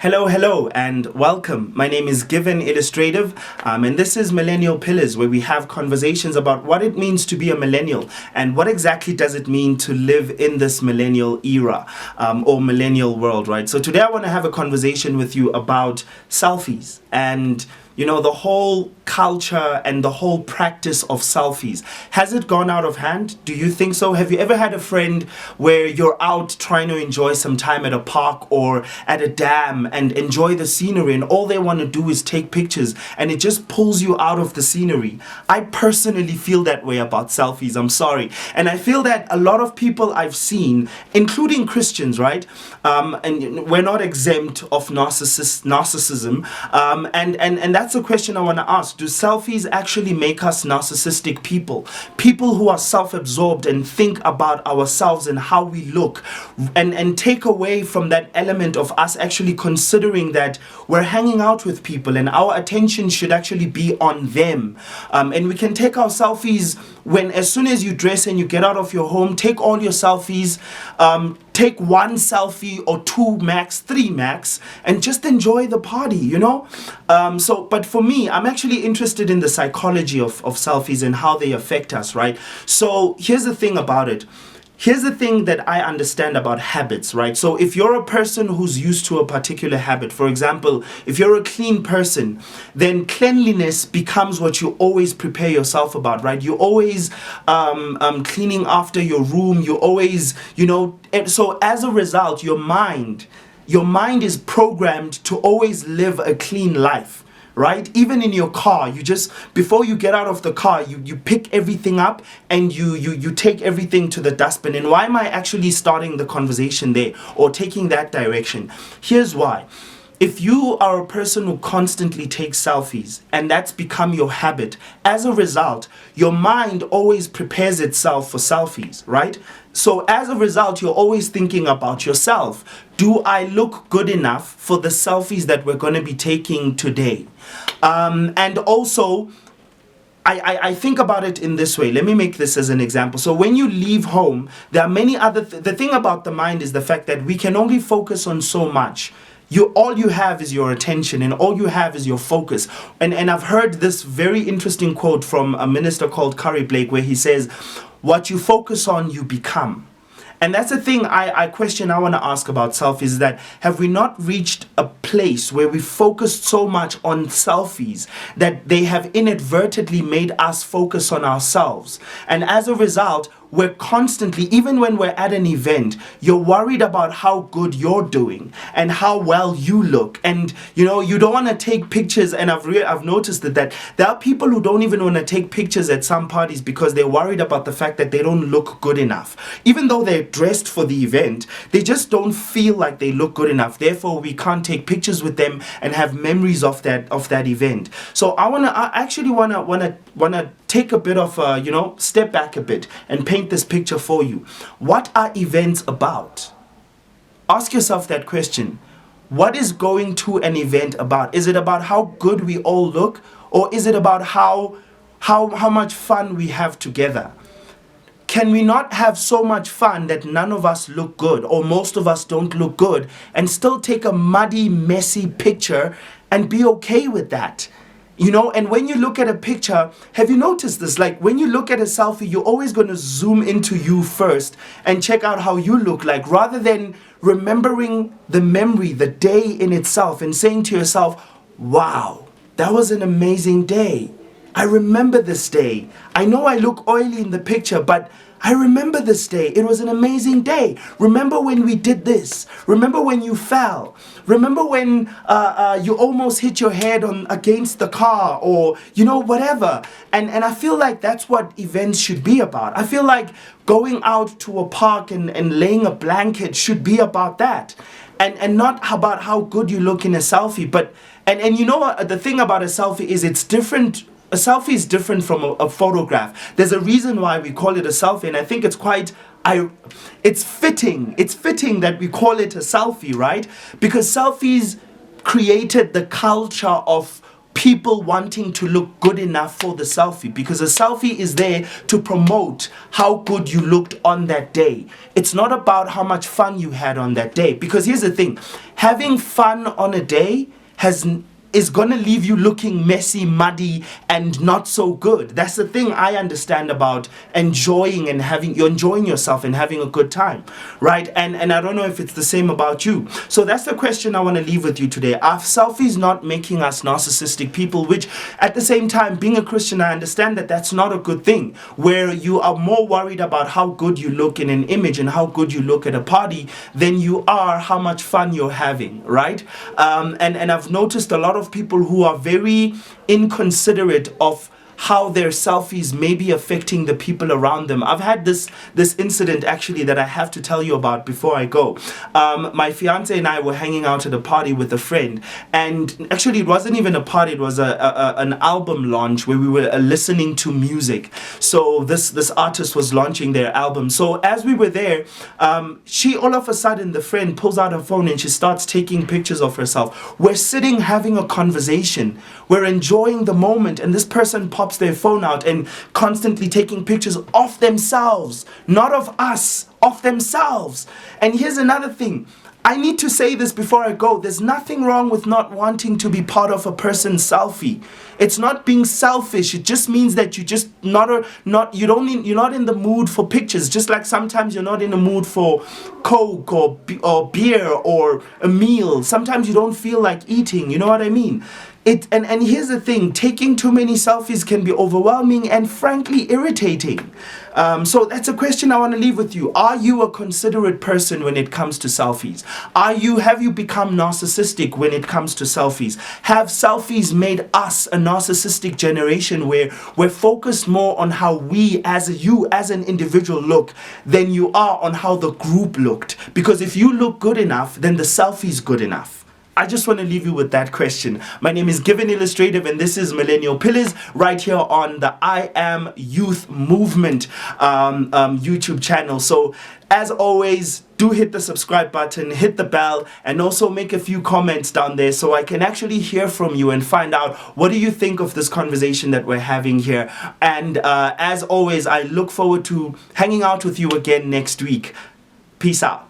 Hello, and welcome. My name is Given Illustrative, and this is Millennial Pillars, where we have conversations about what it means to be a millennial and what exactly does it mean to live in this millennial era or millennial world, right? So today I want to have a conversation with you about selfies and the whole culture and the whole practice of selfies. Has it gone out of hand? Do you think so? Have you ever had a friend where you're out trying to enjoy some time at a park or at a dam and enjoy the scenery, and all they want to do is take pictures and it just pulls you out of the scenery? I personally feel that way about selfies. I'm sorry. And I feel that a lot of people I've seen, including Christians, right? And we're not exempt of narcissism. And that's a question I want to ask. Do selfies actually make us narcissistic people? People who are self-absorbed and think about ourselves and how we look, and take away from that element of us actually considering that we're hanging out with people and our attention should actually be on them. And we can take our selfies as soon as you dress and you get out of your home, take all your selfies, take one selfie or two max, three max, and just enjoy the party, But for me, I'm actually interested in the psychology of selfies and how they affect us, right? So here's the thing about it. Here's the thing that I understand about habits, right? So if you're a person who's used to a particular habit, for example, if you're a clean person, then cleanliness becomes what you always prepare yourself about, right? You're always cleaning after your room. You always, and so as a result, your mind is programmed to always live a clean life. Right? Even in your car, you just, before you get out of the car, you pick everything up and you take everything to the dustbin. And why am I actually starting the conversation there or taking that direction? Here's why. If you are a person who constantly takes selfies and that's become your habit, as a result, your mind always prepares itself for selfies, right? So as a result, you're always thinking about yourself. Do I look good enough for the selfies that we're going to be taking today? And also, I think about it in this way. Let me make this as an example. So when you leave home, there are many other the thing about the mind is the fact that we can only focus on so much. All you have is your attention and all you have is your focus. And I've heard this very interesting quote from a minister called Curry Blake where he says, what you focus on, you become. And that's the thing I want to ask about selfies, is that have we not reached a place where we focused so much on selfies that they have inadvertently made us focus on ourselves? And as a result, we're constantly, even when we're at an event, you're worried about how good you're doing and how well you look. And, you don't want to take pictures. And I've noticed that there are people who don't even want to take pictures at some parties because they're worried about the fact that they don't look good enough. Even though they're dressed for the event, they just don't feel like they look good enough. Therefore, we can't take pictures with them and have memories of that event. So I actually want to take a bit of step back a bit and paint this picture for you. What are events about? Ask yourself that question. What is going to an event about? Is it about how good we all look, or is it about how much fun we have together? Can we not have so much fun that none of us look good, or most of us don't look good, and still take a muddy, messy picture and be okay with that? And when you look at a picture, have you noticed this? Like when you look at a selfie, you're always going to zoom into you first and check out how you look like, rather than remembering the memory, the day in itself, and saying to yourself, wow, that was an amazing day. I remember this day. I know I look oily in the picture, but I remember this day. It was an amazing day. Remember when we did this? Remember when you fell? Remember when you almost hit your head against the car, or whatever. And I feel like that's what events should be about. I feel like going out to a park and laying a blanket should be about that. And not about how good you look in a selfie. But and you know what, the thing about a selfie is it's different. A selfie is different from a photograph. There's a reason why we call it a selfie, and I think it's fitting. It's fitting that we call it a selfie, right? Because selfies created the culture of people wanting to look good enough for the selfie, because a selfie is there to promote how good you looked on that day. It's not about how much fun you had on that day, because here's the thing, having fun on a day is going to leave you looking messy, muddy, and not so good. That's the thing I understand about enjoying and you're enjoying yourself and having a good time, right? And I don't know if it's the same about you. So that's the question I want to leave with you today. Are selfies not making us narcissistic people? Which at the same time, being a Christian, I understand that that's not a good thing, where you are more worried about how good you look in an image and how good you look at a party than you are how much fun you're having, right? And I've noticed a lot of people who are very inconsiderate of how their selfies may be affecting the people around them. I've had this incident actually that I have to tell you about before I go. My fiance and I were hanging out at a party with a friend, and actually it wasn't even a party, it was an album launch where we were listening to music. So this artist was launching their album. So as we were there, she all of a sudden, the friend pulls out her phone and she starts taking pictures of herself. We're sitting having a conversation, we're enjoying the moment, and this person pops their phone out and constantly taking pictures of themselves, not of us, of themselves. And here's another thing, I need to say this before I go. There's nothing wrong with not wanting to be part of a person's selfie. It's not being selfish. It just means that you just you're not in the mood for pictures. Just like sometimes you're not in the mood for Coke or beer or a meal. Sometimes you don't feel like eating. You know what I mean? And here's the thing, taking too many selfies can be overwhelming and frankly irritating. So that's a question I want to leave with you. Are you a considerate person when it comes to selfies? Have you become narcissistic when it comes to selfies? Have selfies made us a narcissistic generation where we're focused more on how you as an individual look than you are on how the group looked? Because if you look good enough, then the selfie's good enough. I just want to leave you with that question. My name is Given Illustrative, and this is Millennial Pillars right here on the I Am Youth Movement YouTube channel. So as always, do hit the subscribe button, hit the bell, and also make a few comments down there so I can actually hear from you and find out what do you think of this conversation that we're having here. And as always, I look forward to hanging out with you again next week. Peace out.